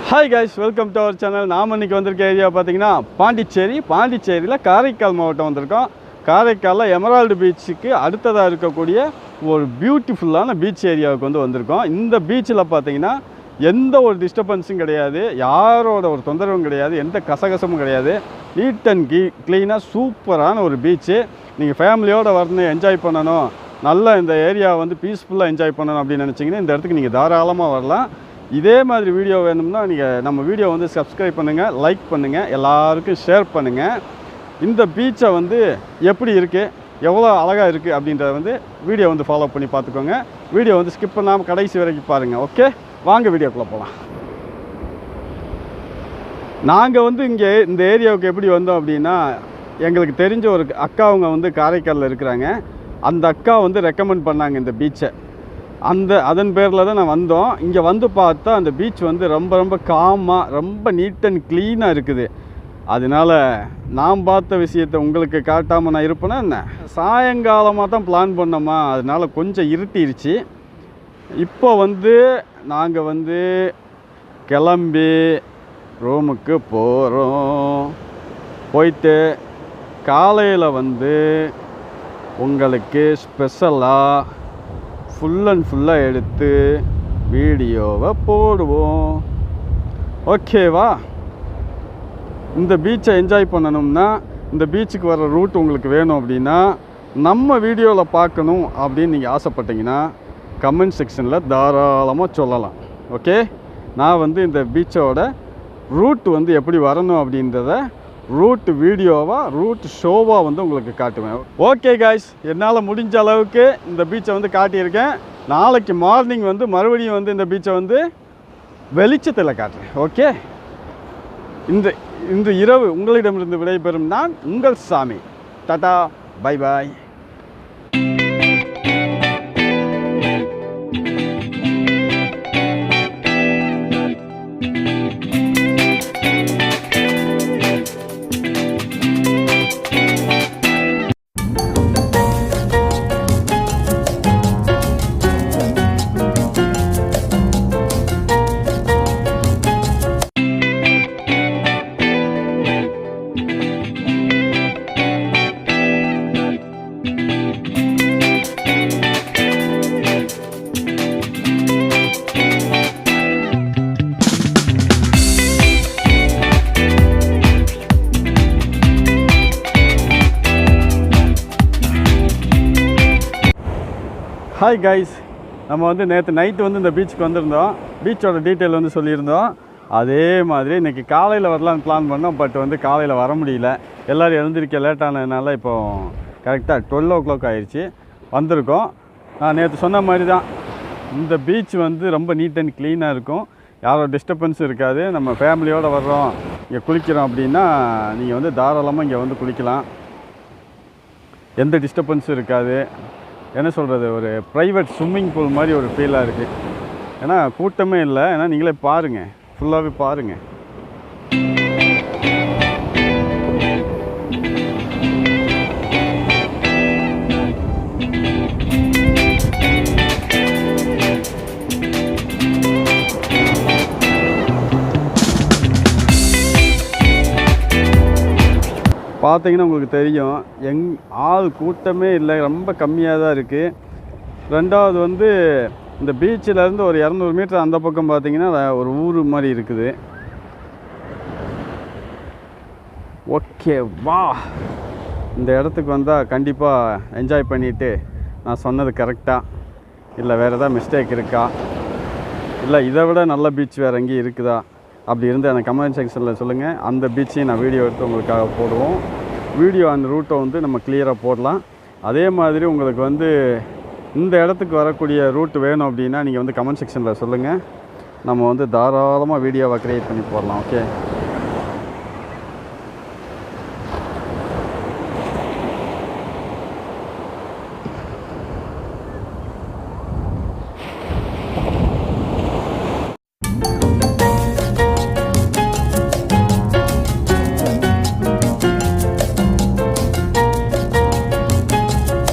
Hi guys, welcome to our channel. நாம் இன்றைக்கி வந்திருக்க ஏரியா பார்த்தீங்கன்னா பாண்டிச்சேரியில் காரைக்கால் மாவட்டம் வந்திருக்கோம். காரைக்காலில் எமரால்டு பீச்சுக்கு அடுத்ததாக இருக்கக்கூடிய ஒரு பியூட்டிஃபுல்லான பீச் ஏரியாவுக்கு வந்திருக்கோம். இந்த பீச்சில் பார்த்தீங்கன்னா எந்த ஒரு டிஸ்டர்பன்ஸும் கிடையாது, யாரோட ஒரு தொந்தரவும் கிடையாது, எந்த கசகசமும் கிடையாது. நீட் அண்ட் க்ளீனாக சூப்பரான ஒரு பீச்சு. நீங்கள் ஃபேமிலியோடு வரணும், என்ஜாய் பண்ணணும், நல்லா இந்த ஏரியா பீஸ்ஃபுல்லாக என்ஜாய் பண்ணணும் அப்படின்னு நினச்சிங்கன்னா இந்த இடத்துக்கு நீங்கள் தாராளமாக வரலாம். இதே மாதிரி வீடியோ வேணும்னா நீங்கள் நம்ம வீடியோ சப்ஸ்கிரைப் பண்ணுங்கள், லைக் பண்ணுங்கள், எல்லாருக்கும் ஷேர் பண்ணுங்கள். இந்த பீச்சை எப்படி இருக்குது, எவ்வளோ அழகாக இருக்குது அப்படின்றத வீடியோ ஃபாலோ பண்ணி பார்த்துக்கோங்க. வீடியோ ஸ்கிப் பண்ணாமல் கடைசி வரைக்கும் பாருங்கள். ஓகே, வாங்க வீடியோக்குள்ளே போகலாம். நாங்கள் இங்கே இந்த ஏரியாவுக்கு எப்படி வந்தோம் அப்படின்னா, எங்களுக்கு தெரிஞ்ச ஒரு அக்கா அவங்க காரைக்காலில் இருக்கிறாங்க. அந்த அக்கா ரெக்கமெண்ட் பண்ணாங்க இந்த பீச்சை. அதன் பேரில் தான் நான் வந்தோம். இங்கே பார்த்தா அந்த பீச் ரொம்ப ரொம்ப காமாக, ரொம்ப நீட் அண்ட் க்ளீனாக இருக்குது. அதனால் நான் பார்த்த விஷயத்தை உங்களுக்கு காட்டாமல் நான் இருப்பேன்னா என்ன? சாயங்காலமாக தான் பிளான் பண்ணோமா, அதனால் கொஞ்சம் இருட்டிருச்சு. இப்போ நாங்கள் கிளம்பி ரூமுக்கு போகிறோம். போயிட்டு காலையில் உங்களுக்கு ஸ்பெஷலாக ஃபுல்லாக எடுத்து வீடியோவை போடுவோம். ஓகேவா? இந்த பீச்சை என்ஜாய் பண்ணணும்னா, இந்த பீச்சுக்கு வர ரூட் உங்களுக்கு வேணும் அப்படின்னா, நம்ம வீடியோவில் பார்க்கணும் அப்படின்னு நீங்கள் ஆசைப்பட்டீங்கன்னா கமெண்ட் செக்ஷனில் தாராளமாக சொல்லலாம். ஓகே, நான் இந்த பீச்சோட ரூட் எப்படி வரணும் அப்படின்றத ரூட் வீடியோவாக, ரூட் ஷோவாக உங்களுக்கு காட்டுவேன். ஓகே காய்ஸ், என்னால் முடிஞ்ச அளவுக்கு இந்த பீச்சை காட்டியிருக்கேன். நாளைக்கு மார்னிங் மறுபடியும் இந்த பீச்சை வெளிச்சத்தில் காட்டுறேன். ஓகே, இன்று இரவு உங்களிடமிருந்து விடைபெறும் நான் உங்கள் சாமி. Tata, bye bye. Hi guys, நம்ம நேற்று நைட்டு இந்த பீச்சுக்கு வந்திருந்தோம். பீச்சோட டீட்டெயில் சொல்லியிருந்தோம். அதே மாதிரி இன்றைக்கி காலையில் வரலான்னு பிளான் பண்ணோம். பட் காலையில் வர முடியல. எல்லோரும் எழுந்திருக்க லேட்டானதுனால இப்போது கரெக்டாக 12 o'clock ஆகிடுச்சி. வந்திருக்கோம். நான் நேற்று சொன்ன மாதிரி தான், இந்த பீச் ரொம்ப நீட் அண்ட் க்ளீனாக இருக்கும். யாரோட டிஸ்டர்பன்ஸும் இருக்காது. நம்ம ஃபேமிலியோடு வர்றோம், இங்கே குளிக்கிறோம் அப்படின்னா நீங்கள் தாராளமாக இங்கே குளிக்கலாம். எந்த டிஸ்டர்பன்ஸும் இருக்காது. என்ன சொல்கிறது, ஒரு ப்ரைவேட் ஸ்விம்மிங் பூல் மாதிரி ஒரு ஃபீலாக இருக்குது. ஏன்னா கூட்டமே இல்லை. ஏன்னா நீங்களே பாருங்கள், ஃபுல்லாகவே பாருங்கள். பார்த்தீங்கன்னா உங்களுக்கு தெரியும், ஆள் கூட்டமே இல்லை, ரொம்ப கம்மியாக தான் இருக்குது. ரெண்டாவது இந்த பீச்சிலேருந்து ஒரு 200 மீட்டர் அந்த பக்கம் பார்த்தீங்கன்னா ஒரு ஊர் மாதிரி இருக்குது. ஓகே, வா, இந்த இடத்துக்கு வந்தால் கண்டிப்பாக என்ஜாய் பண்ணிவிட்டு நான் சொன்னது கரெக்டாக இல்லை வேறு எதாவது மிஸ்டேக் இருக்கா, இல்லை இதை விட நல்ல பீச் வேறு எங்கேயும் இருக்குதா அப்படி இருந்து எனக்கு கமெண்ட் செக்ஷனில் சொல்லுங்கள். அந்த பீச்சையும் நான் வீடியோ எடுத்து உங்களுக்காக போடுவோம். வீடியோ அந்த ரூட்டை நம்ம கிளியராக போடலாம். அதே மாதிரி உங்களுக்கு இந்த இடத்துக்கு வரக்கூடிய ரூட் வேணும் அப்படின்னா நீங்கள் கமெண்ட் செக்ஷனில் சொல்லுங்கள். நம்ம தாராளமாக வீடியோவை க்ரியேட் பண்ணி போடலாம். ஓகே.